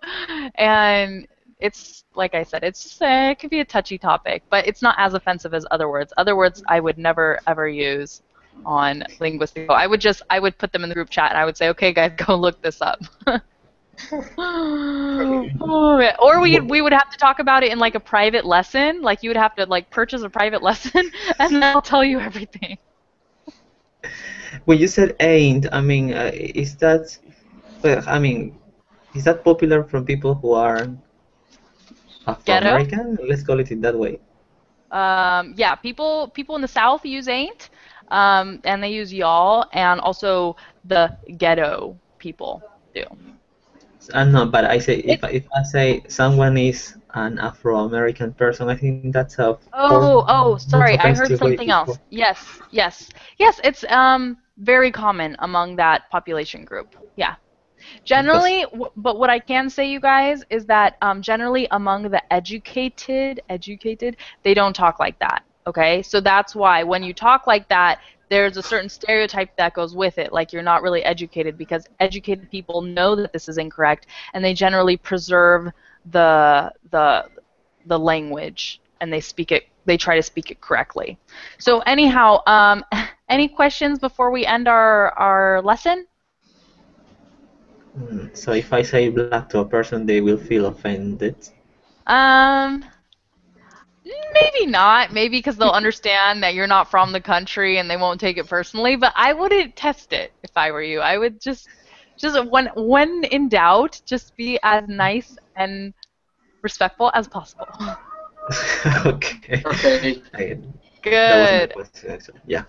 and it's like I said, it could be a touchy topic, but it's not as offensive as other words. Other words I would never ever use on Linguistiko. I would put them in the group chat and I would say, "Okay, guys, go look this up." Okay. Oh, man. Or Wh- we would have to talk about it in like a private lesson. Like you would have to like purchase a private lesson, and then I'll tell you everything. When you said ain't, I mean, is that, well, I mean, is that popular from people who are Ghetto. Afro-American? Let's call it in that way. Yeah, people in the South use ain't, and they use y'all, and also the ghetto people do. No, but I say It. if I say someone is an Afro-American person, I think that's a Oh, more sorry, I heard offensive way something else. Yes, it's very common among that population group. Yeah. because Generally, but what I can say, you guys, is that generally among the educated, they don't talk like that. Okay, so that's why when you talk like that, there's a certain stereotype that goes with it, like you're not really educated, because educated people know that this is incorrect, and they generally preserve the the the language, and they speak it. They try to speak it correctly. So anyhow, any questions before we end our lesson? so if I say black to a person, they will feel offended. Um, Maybe not. Maybe because they'll understand that you're not from the country and they won't take it personally. But I wouldn't test it if I were you. I would just when in doubt, just be as nice and respectful as possible. Okay. Okay. That was my Good. question, actually. Yeah.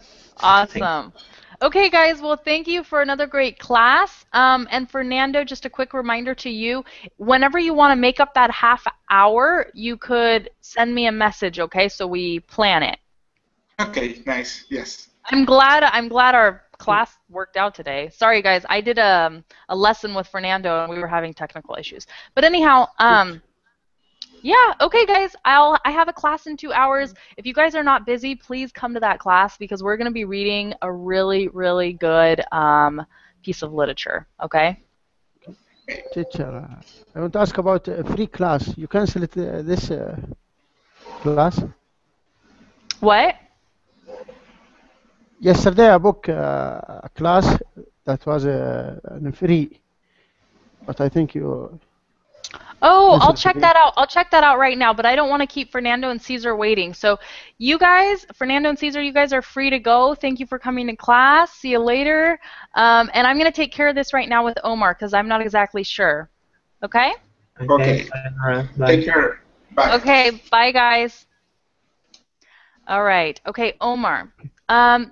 Thank Awesome. Okay, guys. Well, thank you for another great class. And Fernando, just a quick reminder to you: whenever you want to make up that half hour, you could send me a message. Okay, so we plan it. Okay. Nice. Yes. I'm glad our class worked out today. Sorry guys, I did a lesson with Fernando and we were having technical issues. But anyhow, yeah, okay guys, I have a class in 2 hours. If you guys are not busy, please come to that class because we're gonna be reading a really, really good piece of literature. Okay? Teacher, I want to ask about a free class. You cancel it, this class? What? Yesterday I booked a class that was free, but I think you Oh, I'll cancel it check again. that out. I'll check that out right now, but I don't want to keep Fernando and Caesar waiting. So you guys, Fernando and Caesar, you guys are free to go. Thank you for coming to class. See you later. And I'm going to take care of this right now with Omar because I'm not exactly sure. Okay? Okay. Okay. Bye, Nora. Take Bye. care. Bye. Okay, bye guys. All right. Okay, Omar.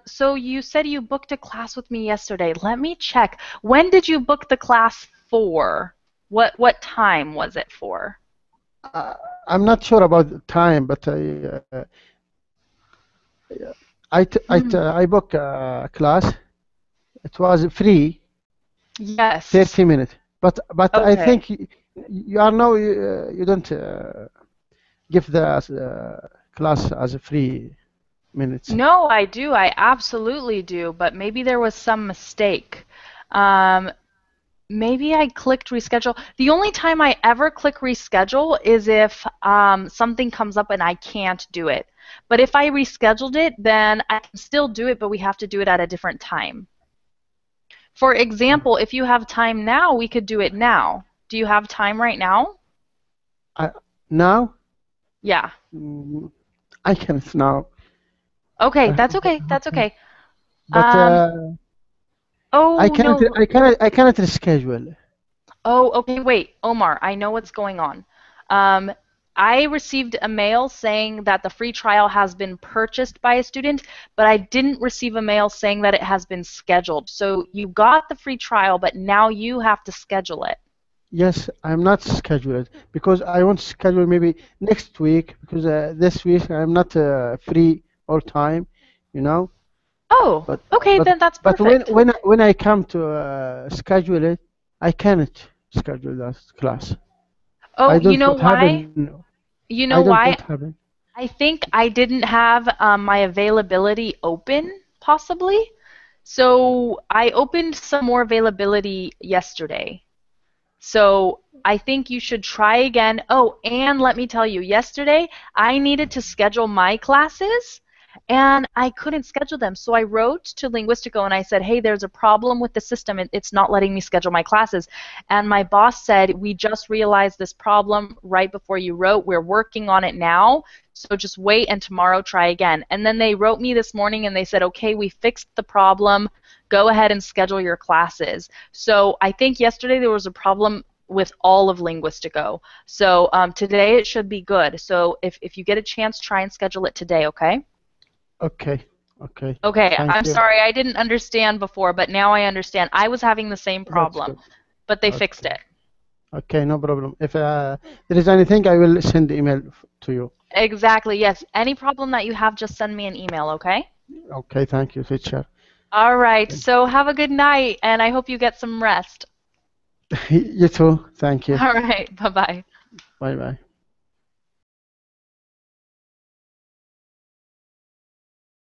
So you said you booked a class with me yesterday. Let me check. When did you book the class for? What time was it for? Uh, I'm not sure about the time, but Hmm. I booked a class. It was free, Yes. 30 minutes. But I Okay. think you are now you don't give the class as a free minutes. No, I do. I absolutely do. But maybe there was some mistake. Um, Maybe I clicked reschedule. The only time I ever click reschedule is if something comes up and I can't do it. But if I rescheduled it, then I can still do it, but we have to do it at a different time. For example, if you have time now, we could do it now. Do you have time right now? I, now Yeah. mm, I can't now. Okay, Uh, that's okay. That's okay. but Um, oh no. I cannot reschedule. Oh, okay, wait, Omar, I know what's going on. Um, I received a mail saying that the free trial has been purchased by a student, but I didn't receive a mail saying that it has been scheduled. So you got the free trial, but now you have to schedule it. Yes, I'm not scheduled because I want to schedule maybe next week because this week I'm not free all time, you know. Oh, But okay, but then that's but perfect. when I come to schedule it, I cannot schedule that class. I Oh, you don't know what why? happen. You I know don't why? what happen. I think I didn't have my availability open, possibly. So I opened some more availability yesterday. So I think you should try again. Oh, and let me tell you, yesterday I needed to schedule my classes and I couldn't schedule them. So I wrote to Linguistiko and I said, hey, there's a problem with the system. It's not letting me schedule my classes. And my boss said, we just realized this problem right before you wrote. We're working on it now. So just wait and tomorrow try again. And then they wrote me this morning and they said, okay, we fixed the problem. Go ahead and schedule your classes. So I think yesterday there was a problem with all of Linguistiko. So today it should be good. So if you get a chance, try and schedule it today, okay? Okay. Okay. Okay, Thank I'm you. sorry, I didn't understand before, but now I understand. I was having the same That's problem, good. but they fixed Okay. it. Okay, no problem. If there is anything, I will send email to you. Exactly, yes. Any problem that you have, just send me an email, okay? Okay, thank you, teacher. All right, so have a good night, and I hope you get some rest. You too. Thank you. All right, bye-bye. Bye bye.